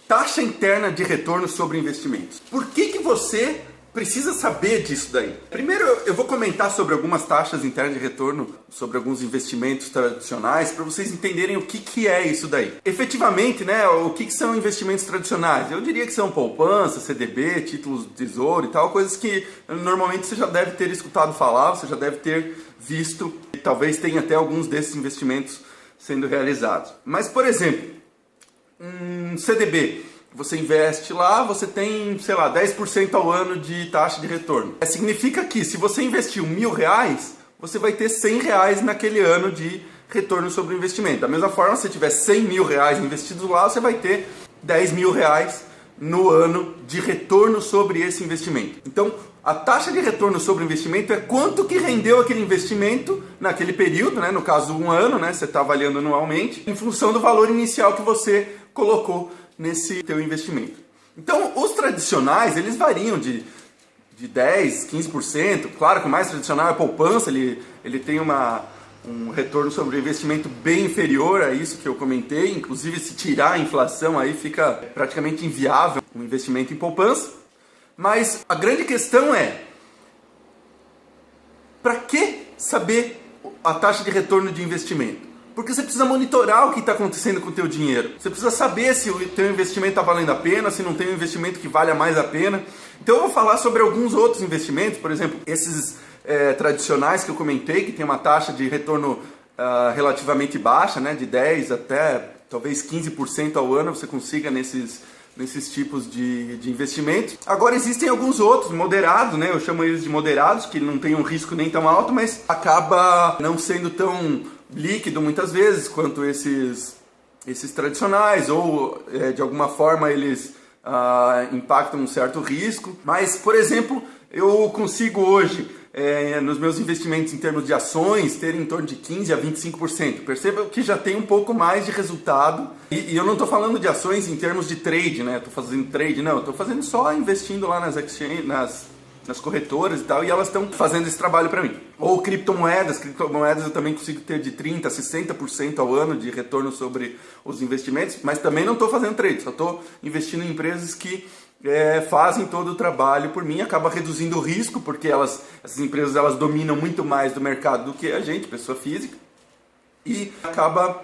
Taxa interna de retorno sobre investimentos. Por que você precisa saber disso daí? Primeiro eu vou comentar sobre algumas taxas internas de retorno, sobre alguns investimentos tradicionais, para vocês entenderem o que é isso daí. Efetivamente, né, o que são investimentos tradicionais? Eu diria que são poupança, CDB, títulos do tesouro e tal, coisas que normalmente você já deve ter escutado falar, você já deve ter visto, e talvez tenha até alguns desses investimentos sendo realizados. Mas, por exemplo, um CDB, você investe lá, você tem, sei lá, 10% ao ano de taxa de retorno. Significa que se você investiu R$1.000, você vai ter R$100 naquele ano de retorno sobre o investimento. Da mesma forma, se você tiver R$100.000 investidos lá, você vai ter R$10.000 no ano de retorno sobre esse investimento. Então, a taxa de retorno sobre o investimento é quanto que rendeu aquele investimento naquele período, né? No caso, um ano, né? Você está avaliando anualmente, em função do valor inicial que você colocou nesse teu investimento. Então, os tradicionais, eles variam de 10%, 15%. Claro que o mais tradicional é a poupança, ele tem um retorno sobre o investimento bem inferior a isso que eu comentei. Inclusive, se tirar a inflação, aí fica praticamente inviável um investimento em poupança. Mas a grande questão é, para que saber a taxa de retorno de investimento? Porque você precisa monitorar o que está acontecendo com o teu dinheiro. Você precisa saber se o teu investimento está valendo a pena, se não tem um investimento que valha mais a pena. Então eu vou falar sobre alguns outros investimentos, por exemplo, esses tradicionais que eu comentei, que tem uma taxa de retorno relativamente baixa, né, de 10% até talvez 15% ao ano você consiga nesses tipos de investimentos. Agora existem alguns outros moderados, né? Eu chamo eles de moderados, que não tem um risco nem tão alto, mas acaba não sendo tão líquido muitas vezes quanto esses tradicionais, ou de alguma forma eles impactam um certo risco. Mas, por exemplo, eu consigo hoje nos meus investimentos em termos de ações ter em torno de 15% a 25%. Perceba que já tem um pouco mais de resultado. E eu não estou falando de ações em termos de trade, né? Estou fazendo trade, não. Estou fazendo só investindo lá nas exchanges, nas corretoras e tal, e elas estão fazendo esse trabalho para mim. Ou criptomoedas eu também consigo ter de 30% a 60% ao ano de retorno sobre os investimentos, mas também não estou fazendo trade, só estou investindo em empresas que fazem todo o trabalho por mim, acaba reduzindo o risco, porque essas empresas elas dominam muito mais do mercado do que a gente, pessoa física, e acaba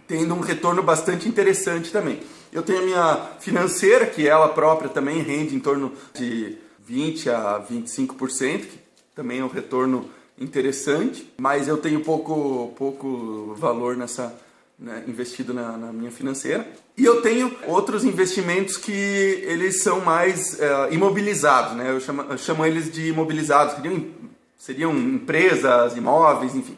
tendo um retorno bastante interessante também. Eu tenho a minha financeira, que ela própria também rende em torno de 20% a 25%, que também é um retorno interessante, mas eu tenho pouco valor investido na minha financeira. E eu tenho outros investimentos que eles são mais imobilizados, né? Eu chamo eles de imobilizados, que seriam empresas, imóveis, enfim.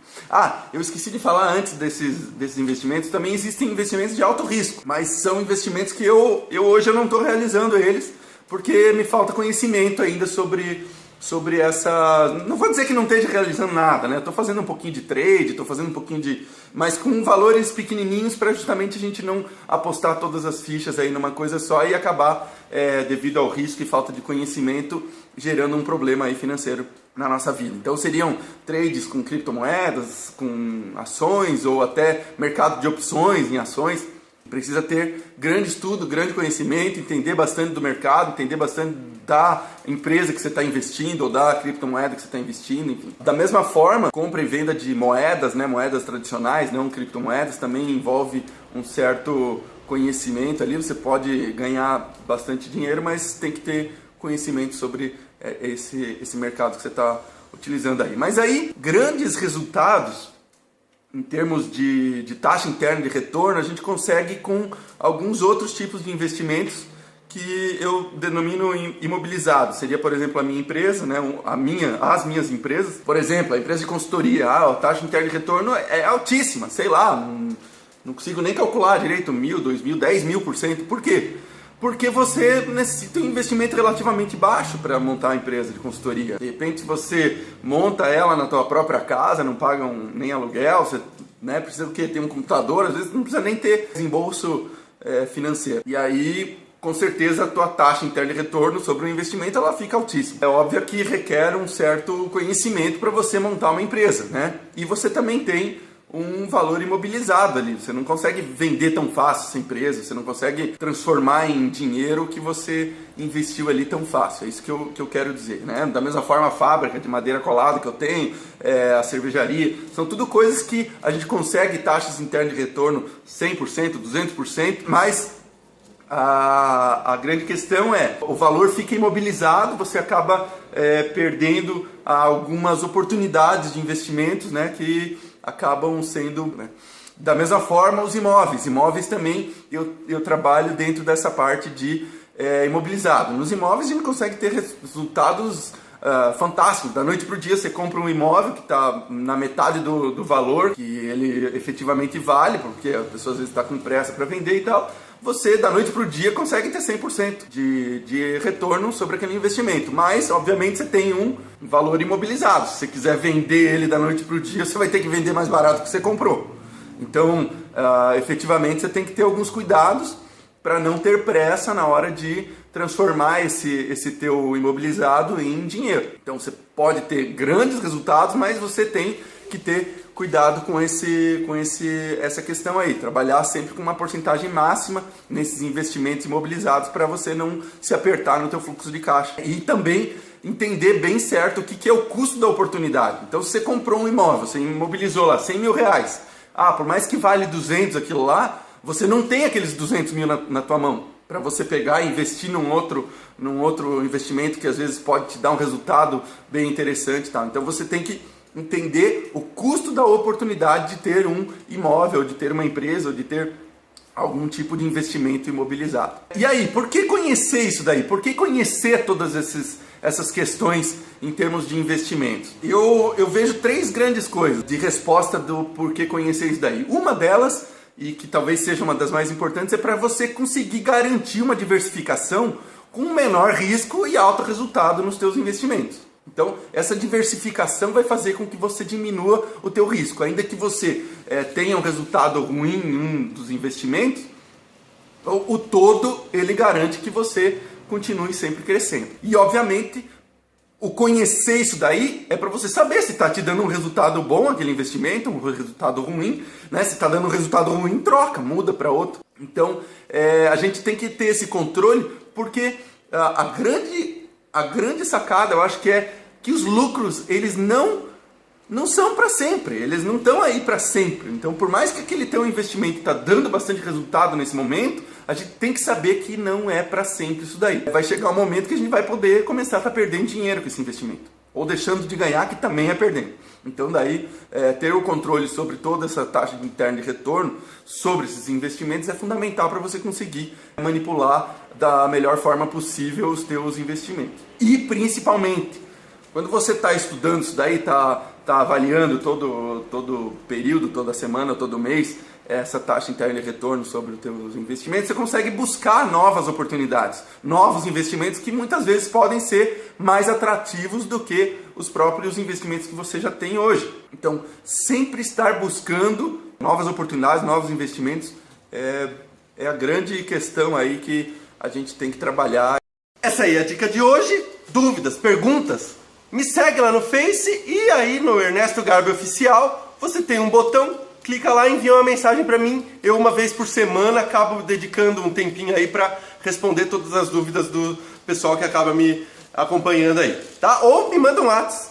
Eu esqueci de falar antes desses investimentos, também existem investimentos de alto risco, mas são investimentos que hoje eu não estou realizando eles, porque me falta conhecimento ainda sobre essa... Não vou dizer que não esteja realizando nada, né? Estou fazendo um pouquinho de trade, estou fazendo um pouquinho mas com valores pequenininhos para justamente a gente não apostar todas as fichas aí numa coisa só e acabar, devido ao risco e falta de conhecimento, gerando um problema aí financeiro na nossa vida. Então seriam trades com criptomoedas, com ações ou até mercado de opções em ações. Precisa ter grande estudo, grande conhecimento, entender bastante do mercado, entender bastante da empresa que você está investindo ou da criptomoeda que você está investindo, enfim. Da mesma forma, compra e venda de moedas, né, moedas tradicionais, não criptomoedas, também envolve um certo conhecimento ali. Você pode ganhar bastante dinheiro, mas tem que ter conhecimento sobre esse mercado que você está utilizando aí. Mas aí, grandes resultados em termos de taxa interna de retorno, a gente consegue com alguns outros tipos de investimentos que eu denomino imobilizados. Seria, por exemplo, a minha empresa, né? As minhas empresas. Por exemplo, a empresa de consultoria, a taxa interna de retorno é altíssima, sei lá, não consigo nem calcular direito, 1.000, 2.000, 10.000%. Por quê? Porque você necessita um investimento relativamente baixo para montar a empresa de consultoria. De repente você monta ela na tua própria casa, não paga nem aluguel, você precisa do quê? Ter um computador, às vezes não precisa nem ter desembolso financeiro. E aí, com certeza, a tua taxa interna de retorno sobre o investimento ela fica altíssima. É óbvio que requer um certo conhecimento para você montar uma empresa, né? E você também tem um valor imobilizado ali. Você não consegue vender tão fácil essa empresa, você não consegue transformar em dinheiro o que você investiu ali tão fácil. É isso que eu quero dizer, né? Da mesma forma, a fábrica de madeira colada que eu tenho, a cervejaria, são tudo coisas que a gente consegue taxas internas de retorno 100%, 200%, mas a grande questão é, o valor fica imobilizado, você acaba perdendo algumas oportunidades de investimentos, né, que acabam sendo, né. Da mesma forma, os imóveis. Imóveis também eu trabalho dentro dessa parte de imobilizado. Nos imóveis a gente consegue ter resultados fantásticos. Da noite para o dia você compra um imóvel que está na metade do valor que ele efetivamente vale, porque a pessoa às vezes está com pressa para vender e tal. Você, da noite para o dia, consegue ter 100% de retorno sobre aquele investimento. Mas, obviamente, você tem um valor imobilizado. Se você quiser vender ele da noite para o dia, você vai ter que vender mais barato que você comprou. Então, efetivamente, você tem que ter alguns cuidados para não ter pressa na hora de transformar esse teu imobilizado em dinheiro. Então, você pode ter grandes resultados, mas você tem que ter cuidado com essa questão aí, trabalhar sempre com uma porcentagem máxima nesses investimentos imobilizados para você não se apertar no teu fluxo de caixa. E também entender bem certo o que é o custo da oportunidade. Então, se você comprou um imóvel, você imobilizou lá 100 mil reais, por mais que vale 200 aquilo lá, você não tem aqueles 200 mil na tua mão para você pegar e investir num outro investimento que às vezes pode te dar um resultado bem interessante, tá? Então, você tem que entender o custo da oportunidade de ter um imóvel, de ter uma empresa, ou de ter algum tipo de investimento imobilizado. E aí, por que conhecer isso daí? Por que conhecer todas essas questões em termos de investimentos? Eu vejo 3 grandes coisas de resposta do porquê conhecer isso daí. Uma delas, e que talvez seja uma das mais importantes, é para você conseguir garantir uma diversificação com menor risco e alto resultado nos teus investimentos. Então, essa diversificação vai fazer com que você diminua o teu risco. Ainda que você tenha um resultado ruim em um dos investimentos, o todo ele garante que você continue sempre crescendo. E, obviamente, o conhecer isso daí é para você saber se está te dando um resultado bom aquele investimento, um resultado ruim, né? Se está dando um resultado ruim, troca, muda para outro. Então, a gente tem que ter esse controle, porque a grande sacada, eu acho que é que os lucros, eles não são para sempre, eles não estão aí para sempre. Então, por mais que aquele teu investimento está dando bastante resultado nesse momento, a gente tem que saber que não é para sempre isso daí. Vai chegar um momento que a gente vai poder começar a estar perdendo dinheiro com esse investimento, ou deixando de ganhar, que também é perdendo. Então, daí, ter o controle sobre toda essa taxa interna de retorno, sobre esses investimentos, é fundamental para você conseguir manipular da melhor forma possível os teus investimentos. E, principalmente, quando você está estudando isso daí, está avaliando todo período, toda semana, todo mês, essa taxa interna de retorno sobre os teus investimentos, você consegue buscar novas oportunidades, novos investimentos que muitas vezes podem ser mais atrativos do que os próprios investimentos que você já tem hoje. Então, sempre estar buscando novas oportunidades, novos investimentos, é a grande questão aí que a gente tem que trabalhar. Essa aí é a dica de hoje. Dúvidas, perguntas? Me segue lá no Face e aí no Ernesto Garbi Oficial você tem um botão, clica lá e envia uma mensagem para mim. Eu, uma vez por semana, acabo dedicando um tempinho aí para responder todas as dúvidas do pessoal que acaba me acompanhando aí, tá? Ou me manda um WhatsApp.